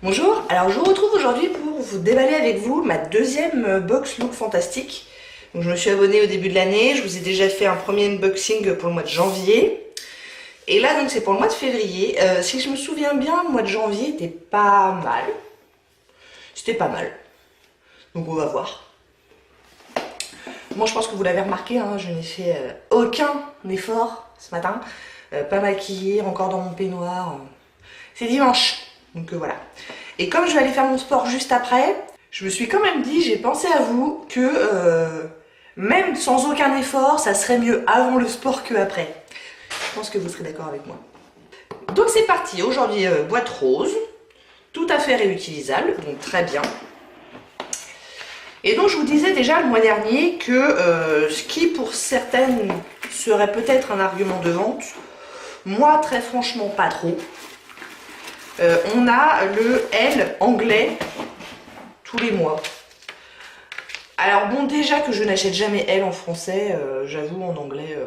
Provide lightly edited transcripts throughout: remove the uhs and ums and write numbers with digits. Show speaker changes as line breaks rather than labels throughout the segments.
Bonjour, alors je vous retrouve aujourd'hui pour vous déballer avec vous ma deuxième box Look Fantastique. Donc je me suis abonnée au début de l'année, je vous ai déjà fait un premier unboxing pour le mois de janvier. Et là donc c'est pour le mois de février. Si je me souviens bien, le mois de janvier était pas mal. C'était pas mal. Donc on va voir. Moi je pense que vous l'avez remarqué, hein, je n'ai fait aucun effort ce matin. Pas maquillée, encore dans mon peignoir. C'est dimanche, donc voilà. Et comme je vais aller faire mon sport juste après, je me suis quand même dit, j'ai pensé à vous, que même sans aucun effort, ça serait mieux avant le sport que après. Je pense que vous serez d'accord avec moi. Donc c'est parti, aujourd'hui boîte rose, tout à fait réutilisable, donc très bien. Et donc je vous disais déjà le mois dernier que ce qui pour certaines serait peut-être un argument de vente, moi très franchement pas trop. On a le L anglais tous les mois. Alors bon, déjà que je n'achète jamais L en français, j'avoue en anglais.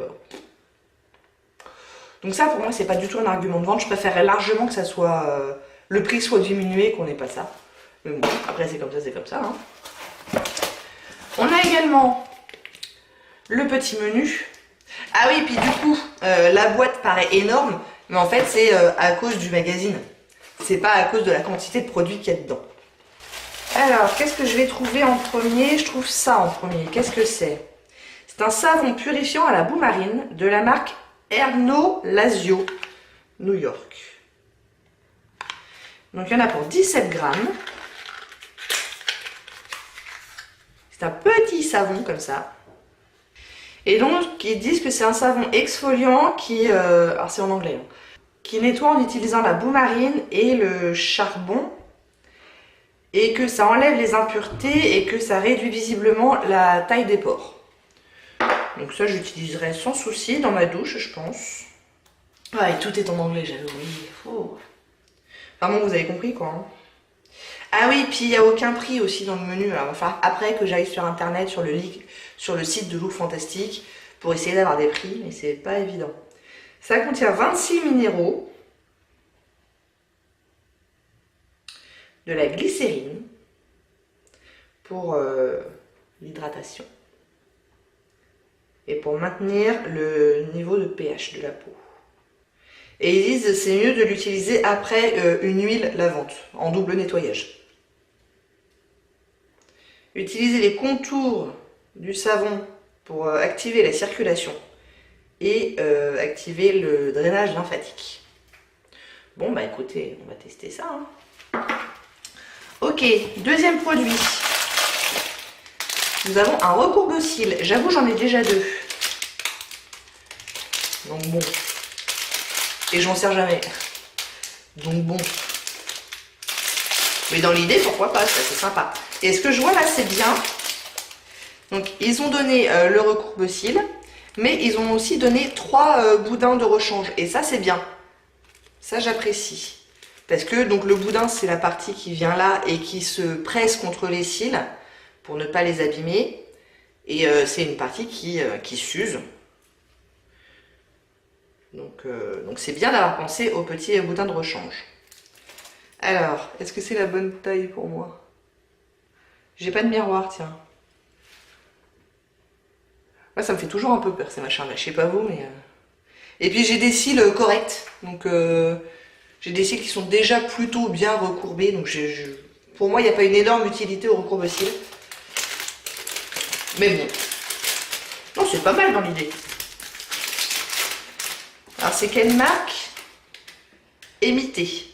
Donc ça pour moi c'est pas du tout un argument de vente. Je préférerais largement que ça soit le prix soit diminué, qu'on n'ait pas ça. Mais bon, après c'est comme ça. Hein. On a également le petit menu. Ah oui, puis du coup, la boîte paraît énorme, mais en fait c'est à cause du magazine. C'est pas à cause de la quantité de produits qu'il y a dedans. Alors, qu'est-ce que je vais trouver en premier? Je trouve ça en premier. Qu'est-ce que c'est? C'est un savon purifiant à la boue marine de la marque Erno Lazio, New York. Donc, il y en a pour 17 grammes. C'est un petit savon comme ça. Et donc, ils disent que c'est un savon exfoliant qui... alors, c'est en anglais, hein, qui nettoie en utilisant la boue marine et le charbon, et que ça enlève les impuretés et que ça réduit visiblement la taille des pores. Donc ça j'utiliserai sans souci dans ma douche, je pense. Ah, et tout est en anglais, j'avais oublié. Oh. Enfin bon, vous avez compris quoi. Hein. Ah oui, puis il n'y a aucun prix aussi dans le menu. Alors enfin, après que j'aille sur internet, sur le site de Look Fantastique, pour essayer d'avoir des prix, mais c'est pas évident. Ça contient 26 minéraux, de la glycérine pour l'hydratation et pour maintenir le niveau de pH de la peau. Et ils disent que c'est mieux de l'utiliser après une huile lavante en double nettoyage. Utilisez les contours du savon pour activer la circulation et activer le drainage lymphatique. Bon bah écoutez, on va tester ça. Hein. Ok, deuxième produit. Nous avons un recourbe-cils. J'avoue, j'en ai déjà deux. Donc bon. Et j'en sers jamais. Donc bon. Mais dans l'idée, pourquoi pas, c'est sympa. Et ce que je vois là, c'est bien. Donc ils ont donné le recourbe-cils, mais ils ont aussi donné 3 boudins de rechange. Et ça, c'est bien. Ça, j'apprécie. Parce que donc le boudin, c'est la partie qui vient là et qui se presse contre les cils pour ne pas les abîmer. Et c'est une partie qui s'use. Donc c'est bien d'avoir pensé au petit boudin de rechange. Alors, est-ce que c'est la bonne taille pour moi? J'ai pas de miroir, tiens. Moi, ça me fait toujours un peu peur ces machins-là. Je sais pas vous, mais... Et puis j'ai des cils corrects. Donc... j'ai des cils qui sont déjà plutôt bien recourbés, donc pour moi il n'y a pas une énorme utilité au recourbe-cils. Mais bon, non c'est pas mal dans l'idée. Alors c'est quelle marque? Émité.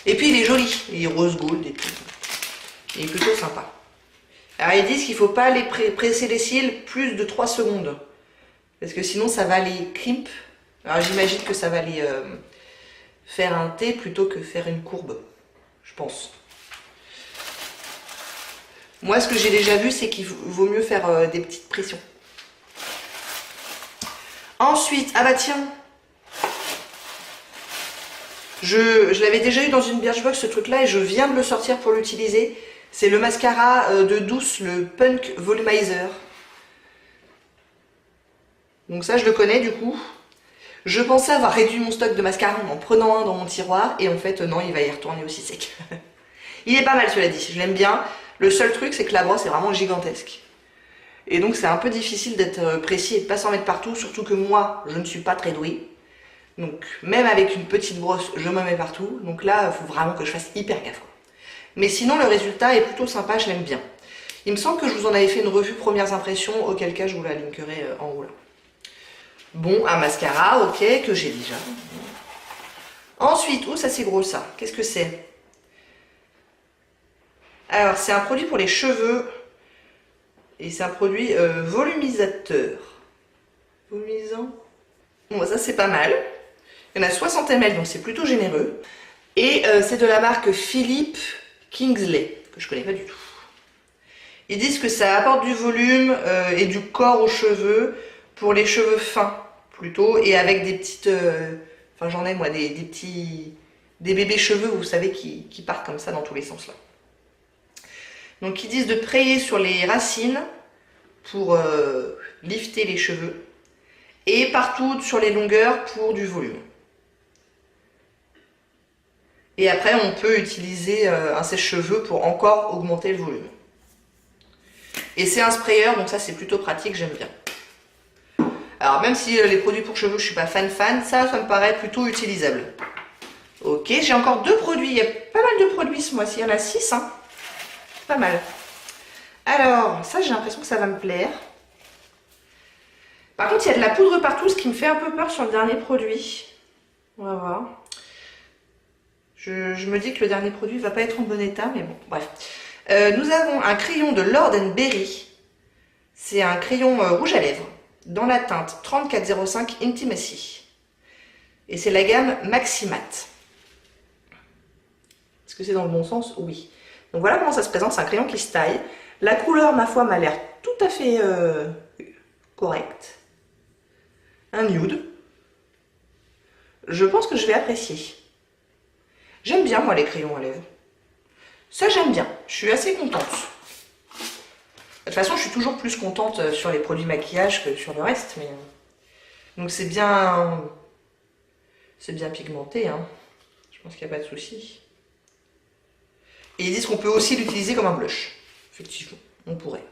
Et puis il est joli, il est rose gold et puis il est plutôt sympa. Alors ils disent qu'il ne faut pas les presser les cils plus de 3 secondes. Parce que sinon ça va les crimp. Alors j'imagine que ça va les... faire un T plutôt que faire une courbe, je pense. Moi, ce que j'ai déjà vu, c'est qu'il vaut mieux faire des petites pressions. Ensuite, ah bah tiens, je l'avais déjà eu dans une Birchbox ce truc-là et je viens de le sortir pour l'utiliser. C'est le mascara de Douce, le Punk Volumizer. Donc ça, je le connais du coup. Je pensais avoir réduit mon stock de mascara en prenant un dans mon tiroir et en fait non, il va y retourner aussi sec. Il est pas mal cela dit, je l'aime bien. Le seul truc c'est que la brosse est vraiment gigantesque. Et donc c'est un peu difficile d'être précis et de pas s'en mettre partout, surtout que moi je ne suis pas très douée. Donc même avec une petite brosse je me mets partout, donc là il faut vraiment que je fasse hyper gaffe. Mais sinon le résultat est plutôt sympa, je l'aime bien. Il me semble que je vous en avais fait une revue premières impressions, auquel cas je vous la linkerai en haut là. Bon, un mascara, ok, que j'ai déjà. Ensuite, ça c'est gros ça, qu'est-ce que c'est? Alors c'est un produit pour les cheveux. Et c'est un produit volumisateur. Volumisant. Bon, ça c'est pas mal. Il y en a 60 ml, donc c'est plutôt généreux. Et c'est de la marque Philippe Kingsley, que je connais pas du tout. Ils disent que ça apporte du volume et du corps aux cheveux, pour les cheveux fins, plutôt, et avec des petites... Enfin, j'en ai, moi, des petits... Des bébés cheveux, vous savez, qui partent comme ça dans tous les sens, là. Donc ils disent de prayer sur les racines pour lifter les cheveux et partout sur les longueurs pour du volume. Et après on peut utiliser un sèche-cheveux pour encore augmenter le volume. Et c'est un sprayer, donc ça c'est plutôt pratique, j'aime bien. Alors même si les produits pour cheveux je suis pas fan, ça me paraît plutôt utilisable. Ok, j'ai encore 2 produits, il y a pas mal de produits ce mois-ci, il y en a 6 hein. Pas mal. Alors, ça j'ai l'impression que ça va me plaire. Par contre, il y a de la poudre partout, ce qui me fait un peu peur sur le dernier produit. On va voir. Je me dis que le dernier produit va pas être en bon état, mais bon, bref. Nous avons un crayon de Lord & Berry. C'est un crayon rouge à lèvres, dans la teinte 3405 Intimacy. Et c'est la gamme Maximat. Est-ce que c'est dans le bon sens? Oui. Donc voilà comment ça se présente, c'est un crayon qui se taille. La couleur, ma foi, m'a l'air tout à fait correcte. Un nude. Je pense que je vais apprécier. J'aime bien, moi, les crayons à lèvres. Ça, j'aime bien. Je suis assez contente. De toute façon, je suis toujours plus contente sur les produits maquillage que sur le reste. Mais... Donc c'est bien pigmenté. Hein. Je pense qu'il n'y a pas de souci. Et ils disent qu'on peut aussi l'utiliser comme un blush. Effectivement, on pourrait.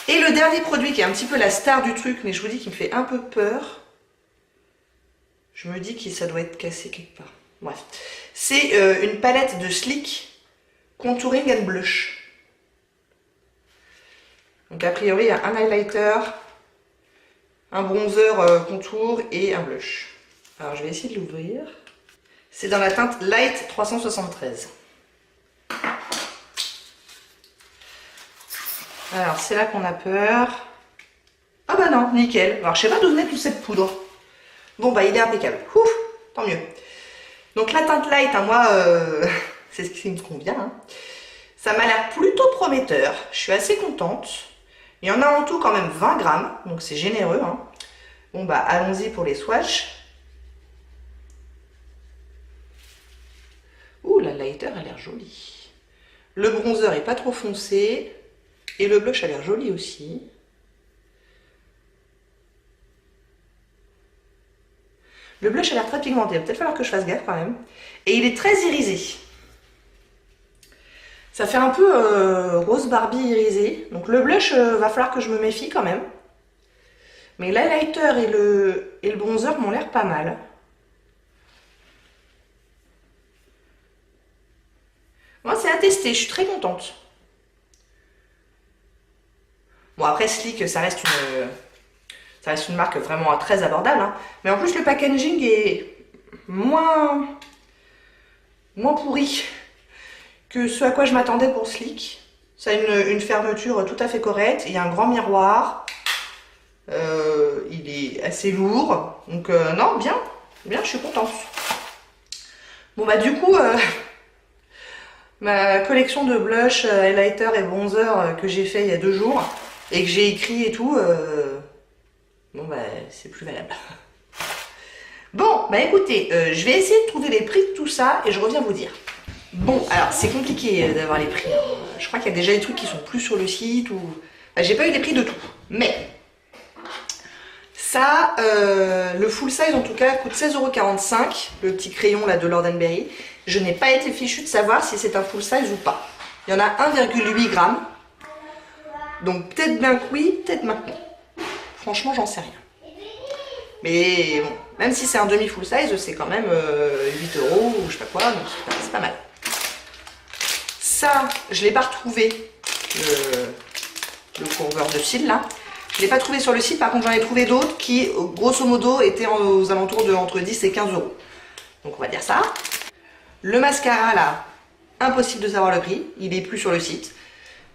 Et le dernier produit qui est un petit peu la star du truc, mais je vous dis qu'il me fait un peu peur. Je me dis que ça doit être cassé quelque part. Bref. C'est une palette de Sleek Contouring and Blush. Donc a priori, il y a un highlighter, un bronzer contour et un blush. Alors je vais essayer de l'ouvrir. C'est dans la teinte Light 373. Alors c'est là qu'on a peur. Ah bah non, nickel. Alors je sais pas d'où venait toute cette poudre. Bon bah il est impeccable. Ouf, tant mieux. Donc la teinte light, hein, moi, c'est ce qui me convient. Hein. Ça m'a l'air plutôt prometteur. Je suis assez contente. Il y en a en tout quand même 20 grammes, donc c'est généreux. Hein. Bon bah allons-y pour les swatchs. Ouh, la lighter a l'air jolie. Le bronzer est pas trop foncé. Et le blush a l'air joli aussi. Le blush a l'air très pigmenté. Il va peut-être falloir que je fasse gaffe quand même. Et il est très irisé. Ça fait un peu rose Barbie irisé. Donc le blush, va falloir que je me méfie quand même. Mais l'highlighter et le bronzer m'ont l'air pas mal. Moi, c'est à tester. Je suis très contente. Bon, après, Sleek, ça reste une marque vraiment très abordable. Hein. Mais en plus, le packaging est moins pourri que ce à quoi je m'attendais pour Sleek. Ça a une fermeture tout à fait correcte. Il y a un grand miroir. Il est assez lourd. Donc, non, bien, je suis contente. Bon, bah, du coup... ma collection de blush, highlighter et bronzer que j'ai fait il y a 2 jours et que j'ai écrit et tout, bon bah c'est plus valable. Bon bah écoutez, je vais essayer de trouver les prix de tout ça et je reviens vous dire. Bon alors c'est compliqué d'avoir les prix, hein. Je crois qu'il y a déjà des trucs qui sont plus sur le site ou... Enfin, j'ai pas eu les prix de tout, mais ça, le full size en tout cas coûte 16,45 €, le petit crayon là de Lord & Berry. Je n'ai pas été fichue de savoir si c'est un full size ou pas. Il y en a 1,8 g. Donc peut-être bien que oui, peut-être maintenant. Franchement, j'en sais rien. Mais bon, même si c'est un demi full size, c'est quand même 8 € ou je sais pas quoi, donc c'est pas mal. Ça, je ne l'ai pas retrouvé, le courbeur de cils là. Je ne l'ai pas trouvé sur le site, par contre j'en ai trouvé d'autres qui, grosso modo, étaient aux alentours de entre 10 et 15 €. Donc on va dire ça. Le mascara là, impossible de savoir le prix, il est plus sur le site.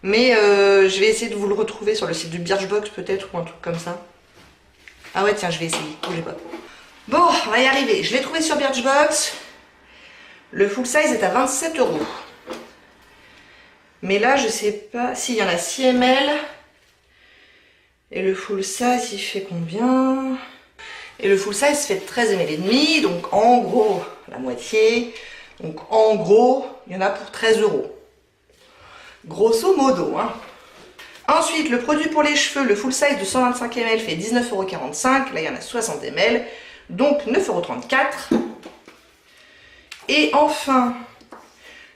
Mais je vais essayer de vous le retrouver sur le site du Birchbox peut-être ou un truc comme ça. Ah ouais tiens, je vais essayer, bougez pas. Bon, on va y arriver. Je l'ai trouvé sur Birchbox. Le full size est à 27 €. Mais là, je sais pas... Si, il y en a 6 ml. Et le full size, il fait combien? Et le full size fait 13 ml et demi. Donc en gros, la moitié. Donc en gros, il y en a pour 13 €. Grosso modo, hein. Ensuite, le produit pour les cheveux, le full size de 125 ml fait 19,45 €. Là, il y en a 60 ml. Donc 9,34 €. Et enfin...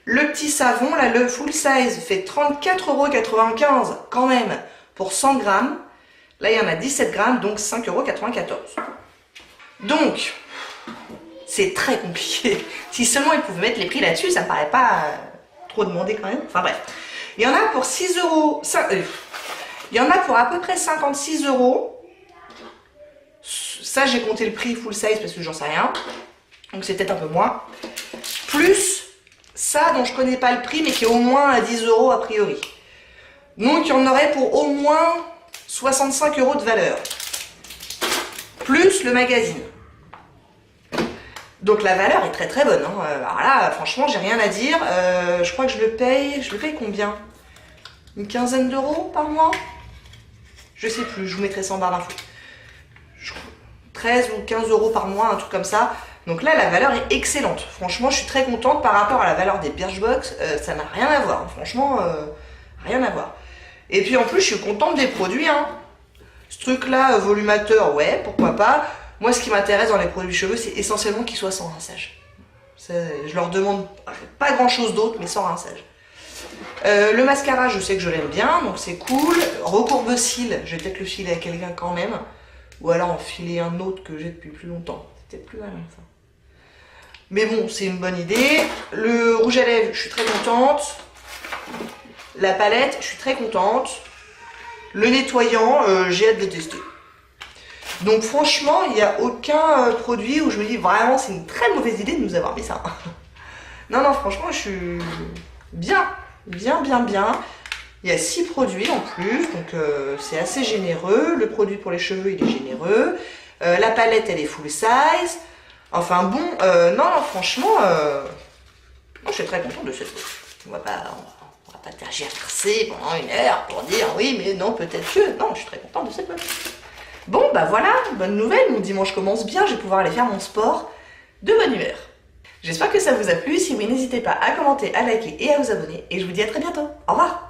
le petit savon, là, le full size fait 34,95 € quand même pour 100 g. Là, il y en a 17 g, donc 5,94 €. Donc, c'est très compliqué. Si seulement ils pouvaient mettre les prix là-dessus, ça me paraît pas trop demandé quand même. Enfin bref. Il y en a pour 6 €. Il y en a pour à peu près 56 €. Ça, j'ai compté le prix full size parce que j'en sais rien. Donc, c'est peut-être un peu moins. Plus... ça dont je connais pas le prix mais qui est au moins à 10 € a priori. Donc il y en aurait pour au moins 65 € de valeur. Plus le magazine. Donc la valeur est très très bonne. Hein. Alors là franchement j'ai rien à dire. Je crois que je le paye combien? Une quinzaine d'euros par mois? Je sais plus, je vous mettrai ça en barre d'infos. 13 ou 15 € par mois, un truc comme ça. Donc là, la valeur est excellente. Franchement, je suis très contente par rapport à la valeur des Birchbox. Ça n'a rien à voir. Franchement, rien à voir. Et puis en plus, je suis contente des produits. Hein. Ce truc-là, volumateur, ouais, pourquoi pas. Moi, ce qui m'intéresse dans les produits cheveux, c'est essentiellement qu'ils soient sans rinçage. Je leur demande pas grand-chose d'autre, mais sans rinçage. Le mascara, je sais que je l'aime bien, donc c'est cool. Recourbe-cils, je vais peut-être le filer à quelqu'un quand même. Ou alors en filer un autre que j'ai depuis plus longtemps. C'est peut-être plus malin ça. Mais bon, c'est une bonne idée. Le rouge à lèvres, je suis très contente. La palette, je suis très contente. Le nettoyant, j'ai hâte de le tester. Donc franchement, il n'y a aucun produit où je me dis vraiment c'est une très mauvaise idée de nous avoir mis ça. Non, non, franchement, je suis bien. Bien. Il y a 6 produits en plus, donc c'est assez généreux. Le produit pour les cheveux, il est généreux. La palette, elle est full size. Enfin bon, non, franchement, moi, je suis très contente de cette chose. On va pas tergiverser pendant une heure pour dire oui, mais non, peut-être que. Non, je suis très contente de cette chose. Bon, bah voilà, bonne nouvelle. Mon dimanche commence bien, je vais pouvoir aller faire mon sport de bonne humeur. J'espère que ça vous a plu. Si oui, n'hésitez pas à commenter, à liker et à vous abonner. Et je vous dis à très bientôt. Au revoir.